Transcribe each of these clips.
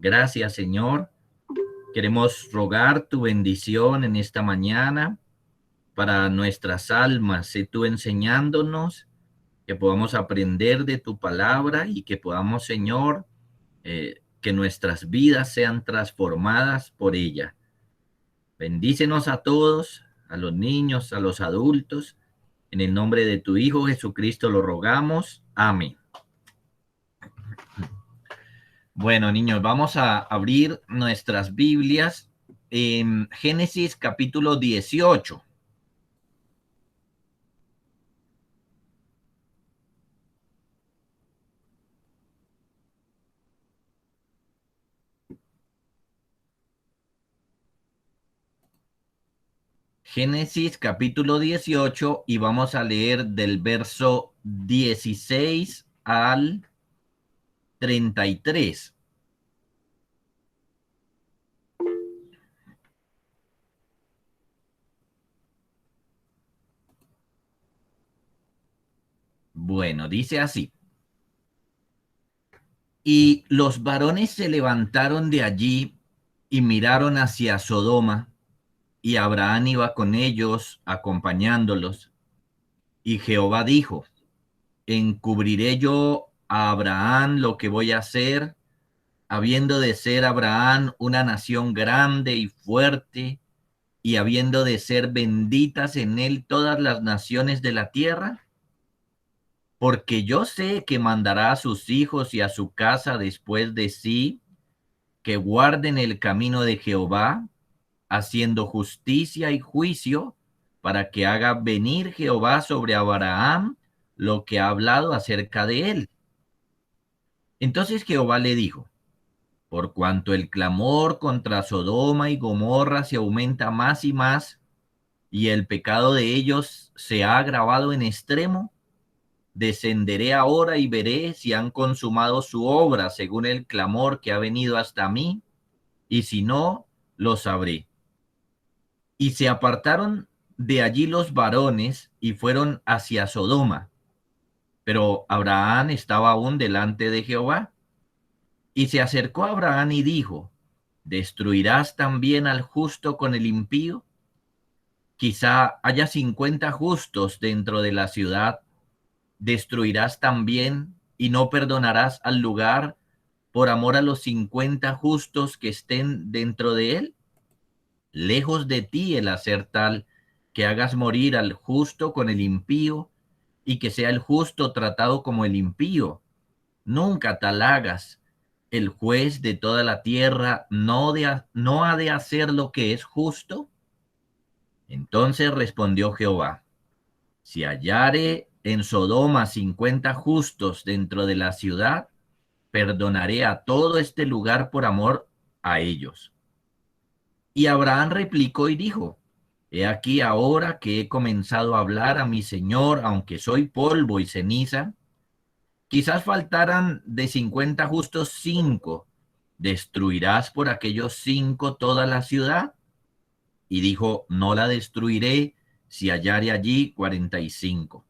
Gracias, Señor. Queremos rogar tu bendición en esta mañana para nuestras almas. Sé tú enseñándonos, que podamos aprender de tu palabra y que podamos, Señor, que nuestras vidas sean transformadas por ella. Bendícenos a todos, a los niños, a los adultos. En el nombre de tu Hijo Jesucristo lo rogamos. Amén. Bueno, niños, vamos a abrir nuestras Biblias en Génesis capítulo 18. Génesis capítulo 18 y vamos a leer del verso 16 al 33. Bueno, dice así. Y los varones se levantaron de allí y miraron hacia Sodoma, y Abraham iba con ellos, acompañándolos. Y Jehová dijo: ¿encubriré yo a Abraham lo que voy a hacer, habiendo de ser Abraham una nación grande y fuerte, y habiendo de ser benditas en él todas las naciones de la tierra? Porque yo sé que mandará a sus hijos y a su casa después de sí, que guarden el camino de Jehová, haciendo justicia y juicio, para que haga venir Jehová sobre Abraham lo que ha hablado acerca de él. Entonces Jehová le dijo: por cuanto el clamor contra Sodoma y Gomorra se aumenta más y más, y el pecado de ellos se ha agravado en extremo, descenderé ahora y veré si han consumado su obra según el clamor que ha venido hasta mí, y si no, lo sabré. Y se apartaron de allí los varones y fueron hacia Sodoma, pero Abraham estaba aún delante de Jehová. Y se acercó a Abraham y dijo: ¿destruirás también al justo con el impío? Quizá haya 50 justos dentro de la ciudad. ¿Destruirás también y no perdonarás al lugar por amor a los 50 justos que estén dentro de él? Lejos de ti el hacer tal, que hagas morir al justo con el impío, y que sea el justo tratado como el impío. Nunca tal hagas. El juez de toda la tierra no ha de hacer lo que es justo. Entonces respondió Jehová: si hallare en Sodoma 50 justos dentro de la ciudad, perdonaré a todo este lugar por amor a ellos. Y Abraham replicó y dijo: he aquí ahora que he comenzado a hablar a mi señor, aunque soy polvo y ceniza. Quizás faltaran de 50 justos 5. ¿Destruirás por aquellos 5 toda la ciudad? Y dijo: no la destruiré si hallare allí 45.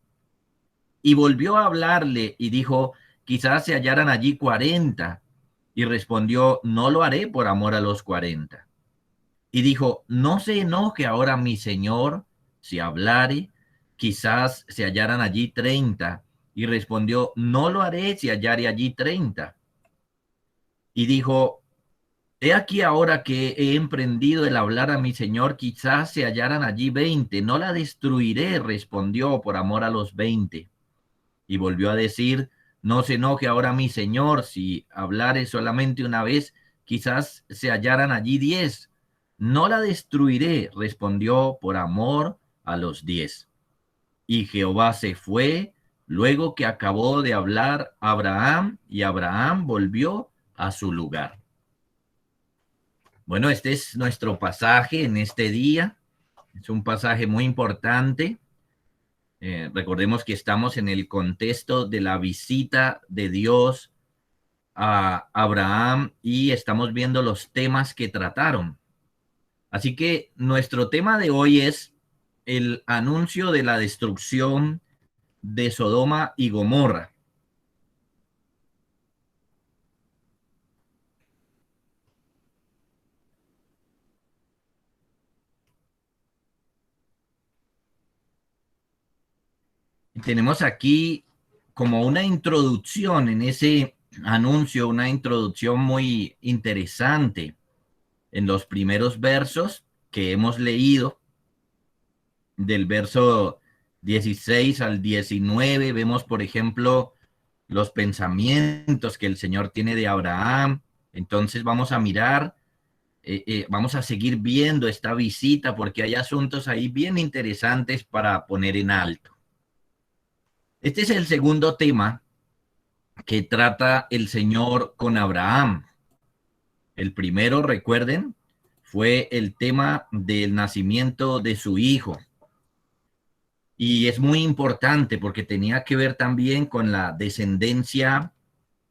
Y volvió a hablarle y dijo: quizás se hallaran allí 40. Y respondió: no lo haré por amor a los 40. Y dijo: no se enoje ahora mi señor si hablare, quizás se hallaran allí 30. Y respondió: no lo haré si hallare allí 30. Y dijo: he aquí ahora que he emprendido el hablar a mi señor, quizás se hallaran allí 20. No la destruiré, respondió, por amor a los 20. Y volvió a decir: no se enoje ahora mi señor si hablare solamente una vez, quizás se hallaran allí 10. No la destruiré, respondió, por amor a los 10. Y Jehová se fue luego que acabó de hablar a Abraham, y Abraham volvió a su lugar. Bueno, este es nuestro pasaje en este día. Es un pasaje muy importante. Recordemos que estamos en el contexto de la visita de Dios a Abraham y estamos viendo los temas que trataron. Así que nuestro tema de hoy es el anuncio de la destrucción de Sodoma y Gomorra. Tenemos aquí como una introducción en ese anuncio, una introducción muy interesante en los primeros versos que hemos leído, del verso 16 al 19. Vemos, por ejemplo, los pensamientos que el Señor tiene de Abraham. Entonces vamos a mirar, vamos a seguir viendo esta visita porque hay asuntos ahí bien interesantes para poner en alto. Este es el segundo tema que trata el Señor con Abraham. El primero, recuerden, fue el tema del nacimiento de su hijo. Y es muy importante porque tenía que ver también con la descendencia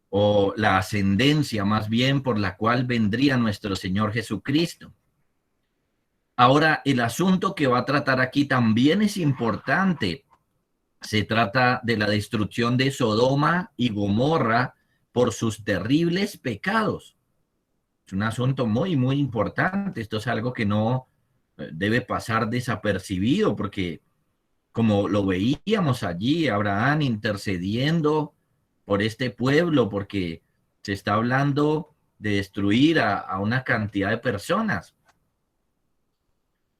o la ascendencia más bien por la cual vendría nuestro Señor Jesucristo. Ahora, el asunto que va a tratar aquí también es importante. Se trata de la destrucción de Sodoma y Gomorra por sus terribles pecados. Es un asunto muy, muy importante. Esto es algo que no debe pasar desapercibido porque como lo veíamos allí, Abraham intercediendo por este pueblo, porque se está hablando de destruir a una cantidad de personas.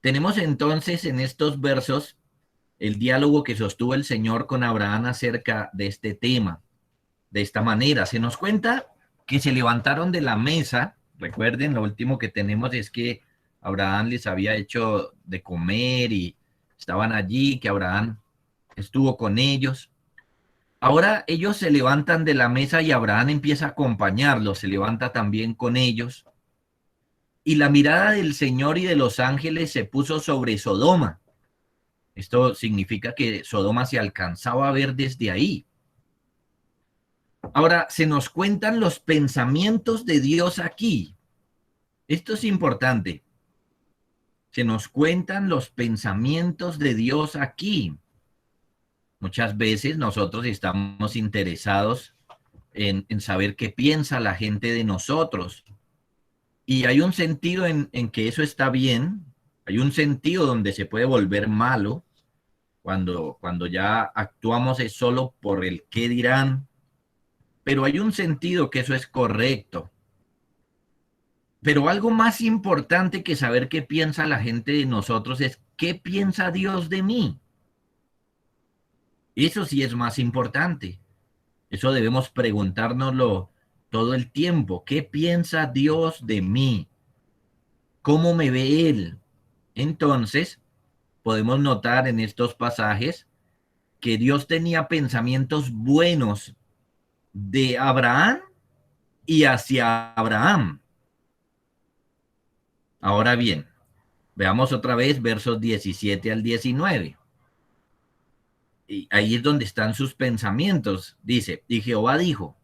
Tenemos entonces en estos versos el diálogo que sostuvo el Señor con Abraham acerca de este tema. De esta manera, se nos cuenta que se levantaron de la mesa. Recuerden, lo último que tenemos es que Abraham les había hecho de comer y estaban allí, que Abraham estuvo con ellos. Ahora ellos se levantan de la mesa y Abraham empieza a acompañarlos, se levanta también con ellos. Y la mirada del Señor y de los ángeles se puso sobre Sodoma. Esto significa que Sodoma se alcanzaba a ver desde ahí. Ahora, se nos cuentan los pensamientos de Dios aquí. Esto es importante. Se nos cuentan los pensamientos de Dios aquí. Muchas veces nosotros estamos interesados en saber qué piensa la gente de nosotros. Y hay un sentido en que eso está bien, hay un sentido donde se puede volver malo cuando ya actuamos es solo por el qué dirán, pero hay un sentido que eso es correcto. Pero algo más importante que saber qué piensa la gente de nosotros es qué piensa Dios de mí. Eso sí es más importante. Eso debemos preguntárnoslo todo el tiempo. ¿Qué piensa Dios de mí? ¿Cómo me ve Él? Entonces, podemos notar en estos pasajes que Dios tenía pensamientos buenos de Abraham y hacia Abraham. Ahora bien, veamos otra vez versos 17 al 19. Y ahí es donde están sus pensamientos. Dice, y Jehová dijo,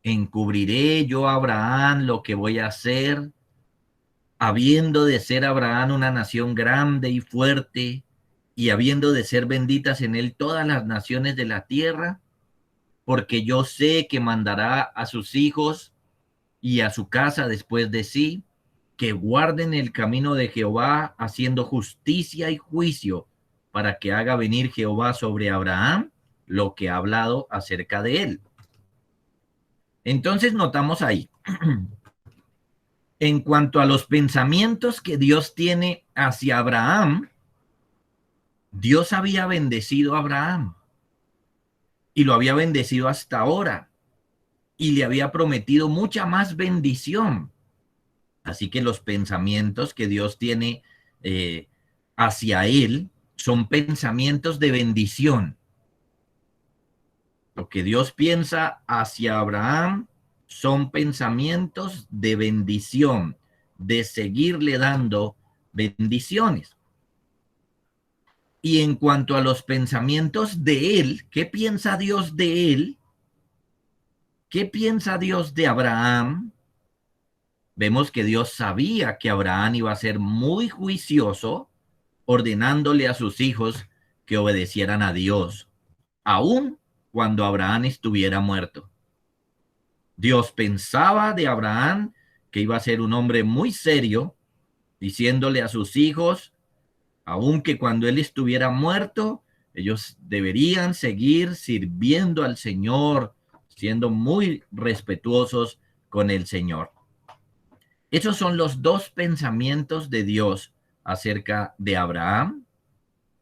encubriré yo a Abraham lo que voy a hacer, habiendo de ser Abraham una nación grande y fuerte, y habiendo de ser benditas en él todas las naciones de la tierra, porque yo sé que mandará a sus hijos y a su casa después de sí, que guarden el camino de Jehová, haciendo justicia y juicio, para que haga venir Jehová sobre Abraham lo que ha hablado acerca de él. Entonces notamos ahí, en cuanto a los pensamientos que Dios tiene hacia Abraham, Dios había bendecido a Abraham y lo había bendecido hasta ahora y le había prometido mucha más bendición. Así que los pensamientos que Dios tiene hacia él son pensamientos de bendición. Lo que Dios piensa hacia Abraham son pensamientos de bendición, de seguirle dando bendiciones. Y en cuanto a los pensamientos de él, ¿qué piensa Dios de él? ¿Qué piensa Dios de Abraham? Vemos que Dios sabía que Abraham iba a ser muy juicioso, ordenándole a sus hijos que obedecieran a Dios, aun cuando Abraham estuviera muerto. Dios pensaba de Abraham que iba a ser un hombre muy serio, diciéndole a sus hijos, aun que cuando él estuviera muerto, Ellos deberían seguir sirviendo al Señor, siendo muy respetuosos con el Señor. Esos son los dos pensamientos de Dios acerca de Abraham,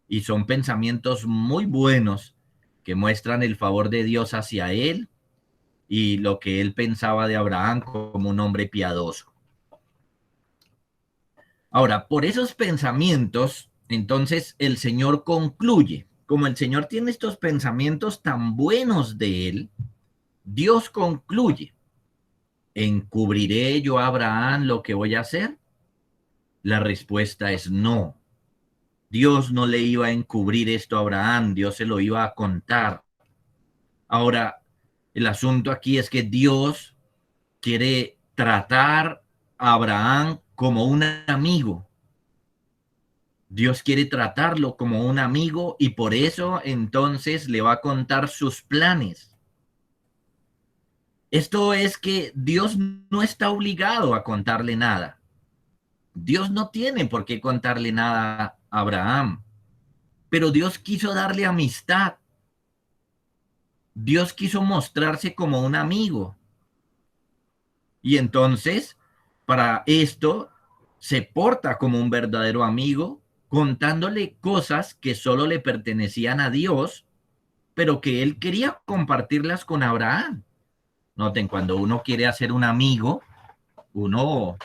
y son pensamientos muy buenos que muestran el favor de Dios hacia él y lo que él pensaba de Abraham como un hombre piadoso. Ahora, por esos pensamientos, entonces el Señor concluye. Como el Señor tiene estos pensamientos tan buenos de él, Dios concluye: ¿encubriré yo a Abraham lo que voy a hacer? La respuesta es no. Dios no le iba a encubrir esto a Abraham, Dios se lo iba a contar. Ahora, el asunto aquí es que Dios quiere tratar a Abraham como un amigo. Dios quiere tratarlo como un amigo y por eso entonces le va a contar sus planes. Esto es que Dios no está obligado a contarle nada. Dios no tiene por qué contarle nada a Abraham, pero Dios quiso darle amistad. Dios quiso mostrarse como un amigo. Y entonces, para esto, se porta como un verdadero amigo, contándole cosas que solo le pertenecían a Dios, pero que él quería compartirlas con Abraham. Noten, cuando uno quiere hacer un amigo, uno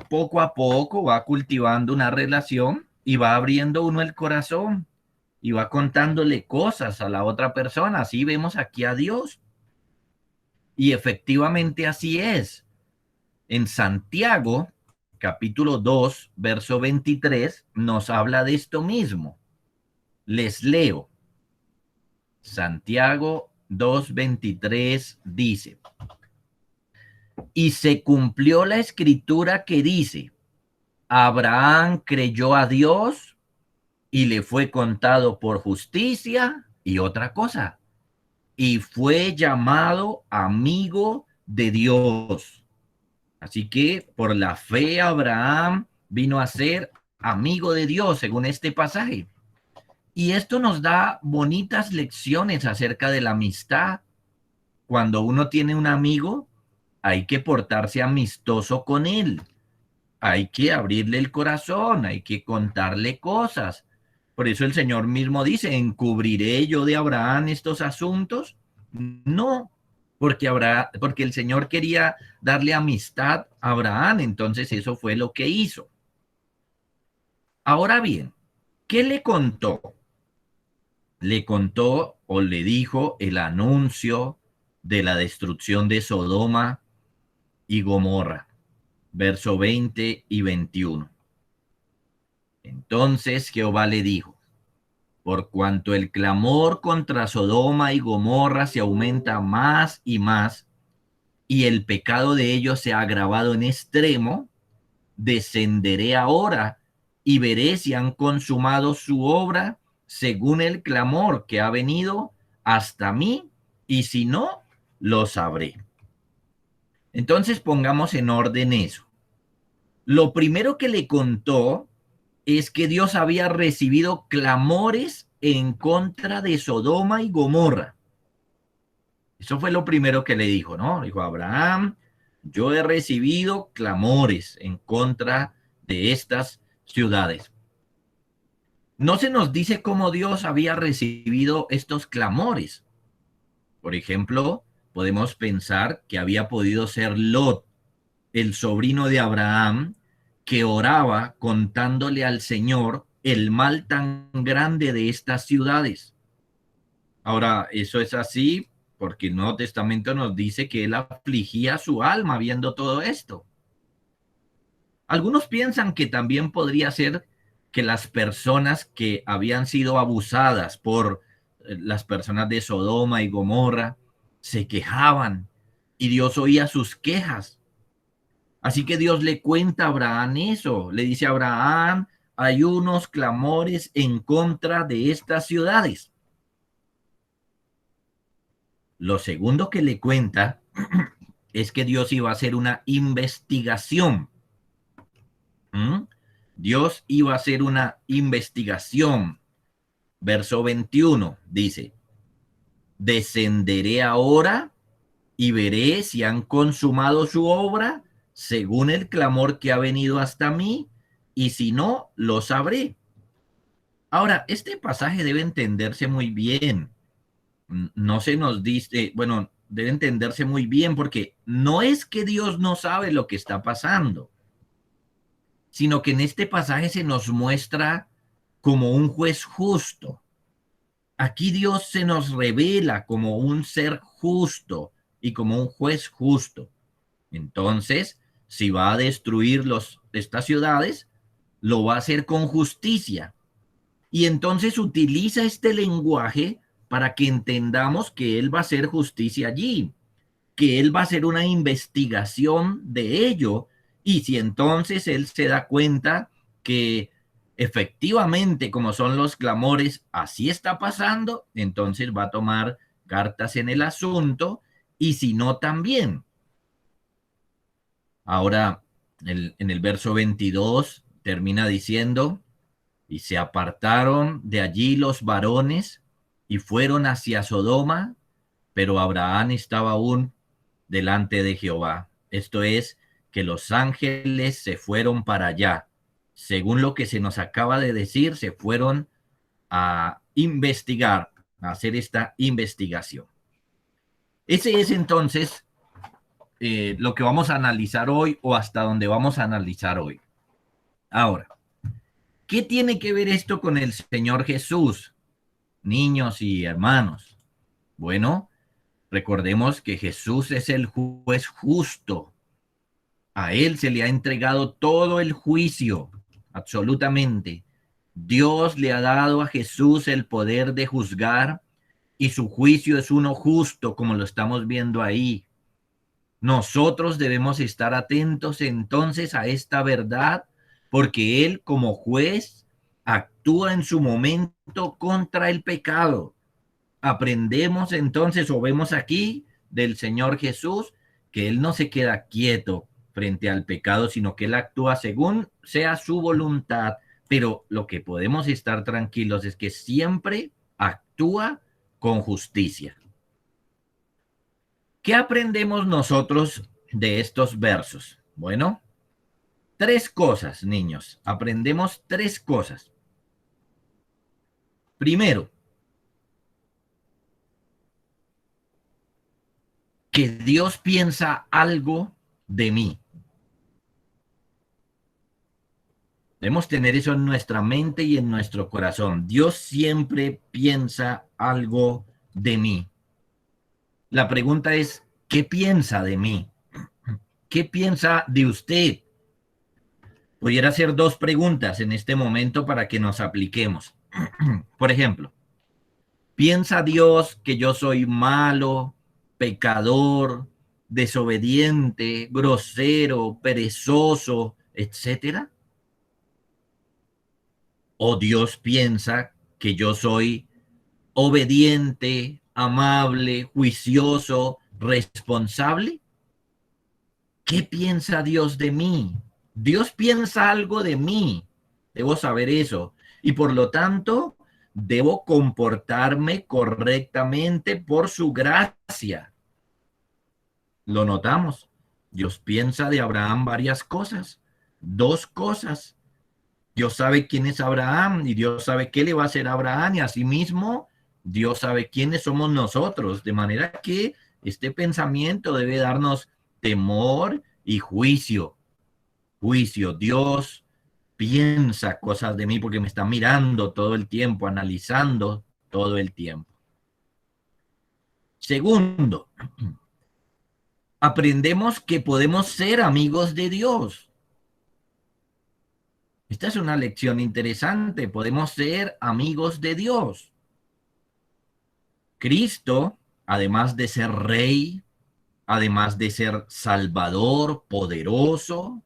poco a poco va cultivando una relación y va abriendo uno el corazón y va contándole cosas a la otra persona. Así vemos aquí a Dios. Y efectivamente así es. En Santiago, capítulo 2, verso 23, nos habla de esto mismo. Les leo. Santiago 2:23 dice: y se cumplió la escritura que dice: Abraham creyó a Dios y le fue contado por justicia, y otra cosa, y fue llamado amigo de Dios. Así que por la fe Abraham vino a ser amigo de Dios, según este pasaje. Y esto nos da bonitas lecciones acerca de la amistad. Cuando uno tiene un amigo, hay que portarse amistoso con él. Hay que abrirle el corazón, hay que contarle cosas. Por eso el Señor mismo dice: ¿encubriré yo de Abraham estos asuntos? No, porque el Señor quería darle amistad a Abraham, entonces eso fue lo que hizo. Ahora bien, ¿qué le contó? Le contó o le dijo el anuncio de la destrucción de Sodoma y Gomorra, verso 20 y 21. Entonces Jehová le dijo: por cuanto el clamor contra Sodoma y Gomorra se aumenta más y más, y el pecado de ellos se ha agravado en extremo, descenderé ahora y veré si han consumado su obra según el clamor que ha venido hasta mí, y si no, lo sabré. Entonces pongamos en orden eso. Lo primero que le contó es que Dios había recibido clamores en contra de Sodoma y Gomorra. Eso fue lo primero que le dijo, ¿no? Dijo: Abraham, yo he recibido clamores en contra de estas ciudades. No se nos dice cómo Dios había recibido estos clamores. Por ejemplo, podemos pensar que había podido ser Lot, el sobrino de Abraham, que oraba contándole al Señor el mal tan grande de estas ciudades. Ahora, eso es así porque el Nuevo Testamento nos dice que él afligía su alma viendo todo esto. Algunos piensan que también podría ser que las personas que habían sido abusadas por las personas de Sodoma y Gomorra se quejaban y Dios oía sus quejas. Así que Dios le cuenta a Abraham eso. Le dice a Abraham: hay unos clamores en contra de estas ciudades. Lo segundo que le cuenta es que Dios iba a hacer una investigación. ¿Mm? Dios iba a hacer una investigación. Verso 21 dice, descenderé ahora y veré si han consumado su obra según el clamor que ha venido hasta mí, y si no, lo sabré. Ahora, este pasaje debe entenderse muy bien. No se nos dice, bueno, debe entenderse muy bien porque no es que Dios no sabe lo que está pasando, sino que en este pasaje se nos muestra como un juez justo. Aquí Dios se nos revela como un ser justo y como un juez justo. Entonces, si va a destruir estas ciudades, lo va a hacer con justicia. Y entonces utiliza este lenguaje para que entendamos que Él va a hacer justicia allí, que Él va a hacer una investigación de ello. Y si entonces Él se da cuenta que efectivamente, como son los clamores, así está pasando, entonces va a tomar cartas en el asunto, y si no, también. Ahora, en el verso 22 termina diciendo, y se apartaron de allí los varones y fueron hacia Sodoma, pero Abraham estaba aún delante de Jehová. Esto es, que los ángeles se fueron para allá. Según lo que se nos acaba de decir, se fueron a investigar, a hacer esta investigación. Ese es entonces lo que vamos a analizar hoy, o hasta donde vamos a analizar hoy. Ahora, ¿qué tiene que ver esto con el Señor Jesús, niños y hermanos? Bueno, recordemos que Jesús es el juez justo. A Él se le ha entregado todo el juicio, absolutamente. Dios le ha dado a Jesús el poder de juzgar, y su juicio es uno justo, como lo estamos viendo ahí. Nosotros debemos estar atentos entonces a esta verdad, porque Él como juez actúa en su momento contra el pecado. Aprendemos entonces, o vemos aquí del Señor Jesús, que Él no se queda quieto frente al pecado, sino que Él actúa según sea su voluntad. Pero lo que podemos estar tranquilos es que siempre actúa con justicia. ¿Qué aprendemos nosotros de estos versos? Bueno, tres cosas, niños. Aprendemos tres cosas. Primero, que Dios piensa algo de mí. Debemos tener eso en nuestra mente y en nuestro corazón. Dios siempre piensa algo de mí. La pregunta es, ¿qué piensa de mí? ¿Qué piensa de usted? Pudiera hacer dos preguntas en este momento para que nos apliquemos. Por ejemplo, ¿piensa Dios que yo soy malo, pecador, desobediente, grosero, perezoso, etcétera? ¿O Dios piensa que yo soy obediente, amable, juicioso, responsable? ¿Qué piensa Dios de mí? Dios piensa algo de mí. Debo saber eso. Y por lo tanto, debo comportarme correctamente por su gracia. Lo notamos. Dios piensa de Abraham varias cosas. Dos cosas. Dios sabe quién es Abraham y Dios sabe qué le va a hacer a Abraham, y asimismo Dios sabe quiénes somos nosotros, de manera que este pensamiento debe darnos temor y juicio. Juicio, Dios piensa cosas de mí porque me está mirando todo el tiempo, analizando todo el tiempo. Segundo, aprendemos que podemos ser amigos de Dios. Esta es una lección interesante. Podemos ser amigos de Dios. Cristo, además de ser rey, además de ser salvador, poderoso,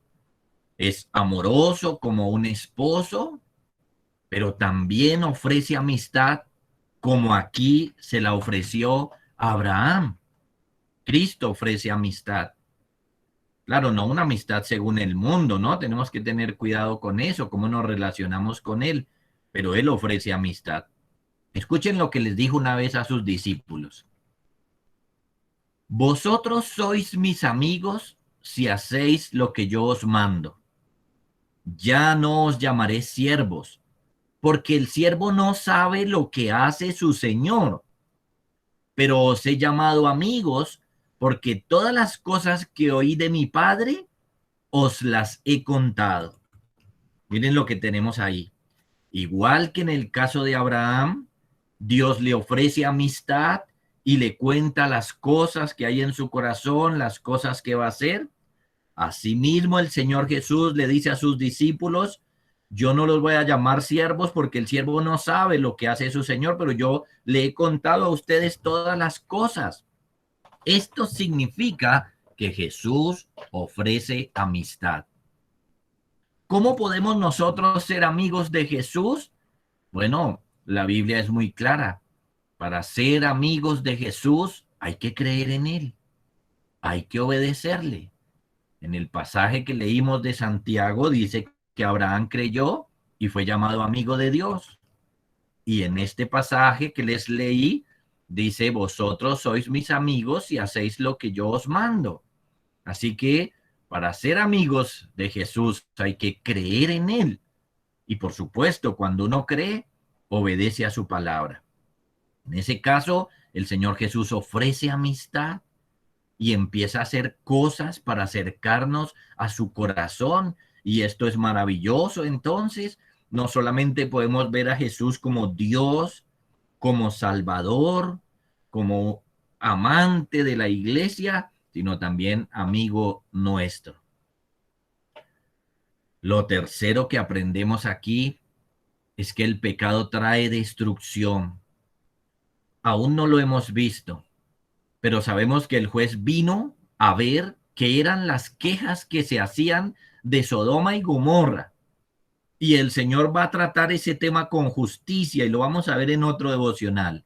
es amoroso como un esposo, pero también ofrece amistad como aquí se la ofreció a Abraham. Cristo ofrece amistad. Claro, no una amistad según el mundo, ¿no? Tenemos que tener cuidado con eso, cómo nos relacionamos con Él, pero Él ofrece amistad. Escuchen lo que les dijo una vez a sus discípulos. Vosotros sois mis amigos si hacéis lo que yo os mando. Ya no os llamaré siervos, porque el siervo no sabe lo que hace su señor, pero os he llamado amigos, porque todas las cosas que oí de mi Padre os las he contado. Miren lo que tenemos ahí. Igual que en el caso de Abraham, Dios le ofrece amistad y le cuenta las cosas que hay en su corazón, las cosas que va a hacer. Asimismo, el Señor Jesús le dice a sus discípulos, yo no los voy a llamar siervos porque el siervo no sabe lo que hace su Señor, pero yo le he contado a ustedes todas las cosas. Esto significa que Jesús ofrece amistad. ¿Cómo podemos nosotros ser amigos de Jesús? Bueno, la Biblia es muy clara. Para ser amigos de Jesús hay que creer en Él, hay que obedecerle. En el pasaje que leímos de Santiago dice que Abraham creyó y fue llamado amigo de Dios. Y en este pasaje que les leí dice, vosotros sois mis amigos y hacéis lo que yo os mando. Así que para ser amigos de Jesús hay que creer en Él. Y por supuesto, cuando uno cree, obedece a su palabra. En ese caso, el Señor Jesús ofrece amistad y empieza a hacer cosas para acercarnos a su corazón. Y esto es maravilloso. Entonces, no solamente podemos ver a Jesús como Dios, como Salvador, como amante de la iglesia, sino también amigo nuestro. Lo tercero que aprendemos aquí es que el pecado trae destrucción. Aún no lo hemos visto, pero sabemos que el juez vino a ver qué eran las quejas que se hacían de Sodoma y Gomorra. Y el Señor va a tratar ese tema con justicia y lo vamos a ver en otro devocional.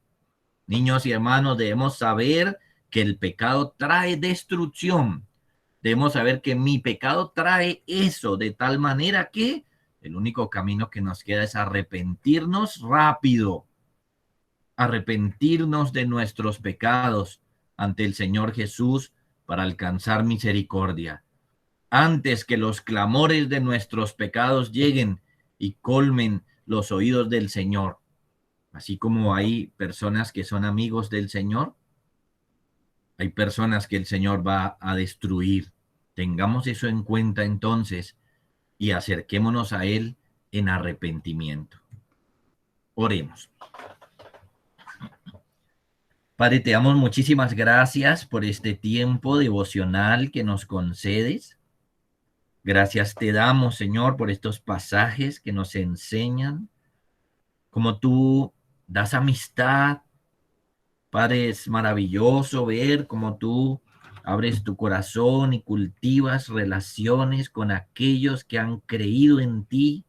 Niños y hermanos, debemos saber que el pecado trae destrucción. Debemos saber que mi pecado trae eso de tal manera que el único camino que nos queda es arrepentirnos rápido, arrepentirnos de nuestros pecados ante el Señor Jesús para alcanzar misericordia. Antes que los clamores de nuestros pecados lleguen y colmen los oídos del Señor. Así como hay personas que son amigos del Señor, hay personas que el Señor va a destruir. Tengamos eso en cuenta entonces y acerquémonos a Él en arrepentimiento. Oremos. Padre, te damos muchísimas gracias por este tiempo devocional que nos concedes. Gracias te damos, Señor, por estos pasajes que nos enseñan cómo tú das amistad. Padre, es maravilloso ver cómo tú abres tu corazón y cultivas relaciones con aquellos que han creído en ti.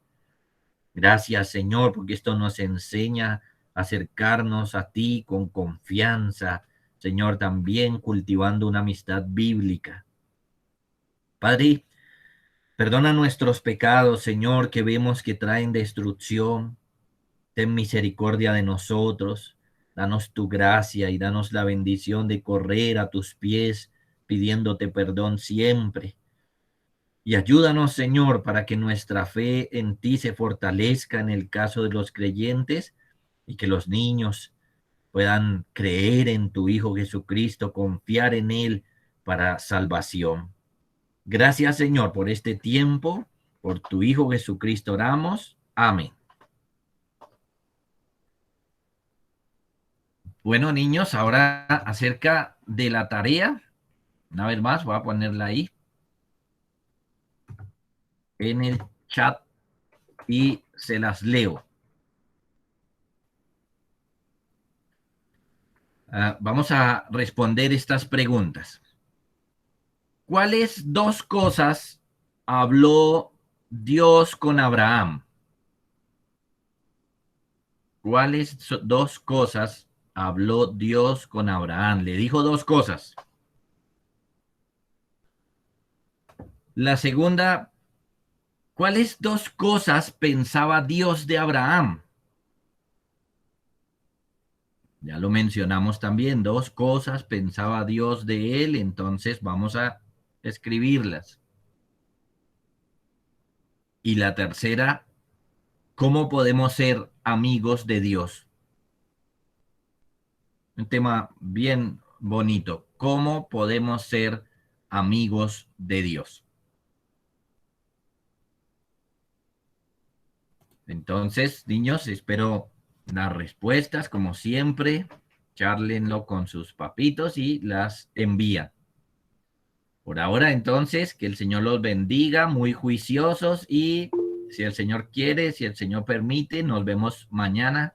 Gracias, Señor, porque esto nos enseña a acercarnos a ti con confianza, Señor, también cultivando una amistad bíblica. Padre, perdona nuestros pecados, Señor, que vemos que traen destrucción. Ten misericordia de nosotros. Danos tu gracia y danos la bendición de correr a tus pies pidiéndote perdón siempre. Y ayúdanos, Señor, para que nuestra fe en ti se fortalezca en el caso de los creyentes y que los niños puedan creer en tu Hijo Jesucristo, confiar en Él para salvación. Gracias, Señor, por este tiempo, por tu Hijo Jesucristo oramos. Amén. Bueno, niños, ahora acerca de la tarea, una vez más, voy a ponerla ahí en el chat y se las leo. Vamos a responder estas preguntas. ¿Cuáles dos cosas habló Dios con Abraham? ¿Cuáles dos cosas habló Dios con Abraham? Le dijo dos cosas. La segunda, ¿cuáles dos cosas pensaba Dios de Abraham? Ya lo mencionamos también, 2 cosas pensaba Dios de él, entonces vamos a escribirlas. Y la tercera, ¿cómo podemos ser amigos de Dios? Un tema bien bonito. ¿Cómo podemos ser amigos de Dios? Entonces, niños, espero las respuestas, como siempre. Chárlenlo con sus papitos y las envían. Por ahora, entonces, que el Señor los bendiga, muy juiciosos y si el Señor quiere, si el Señor permite, nos vemos mañana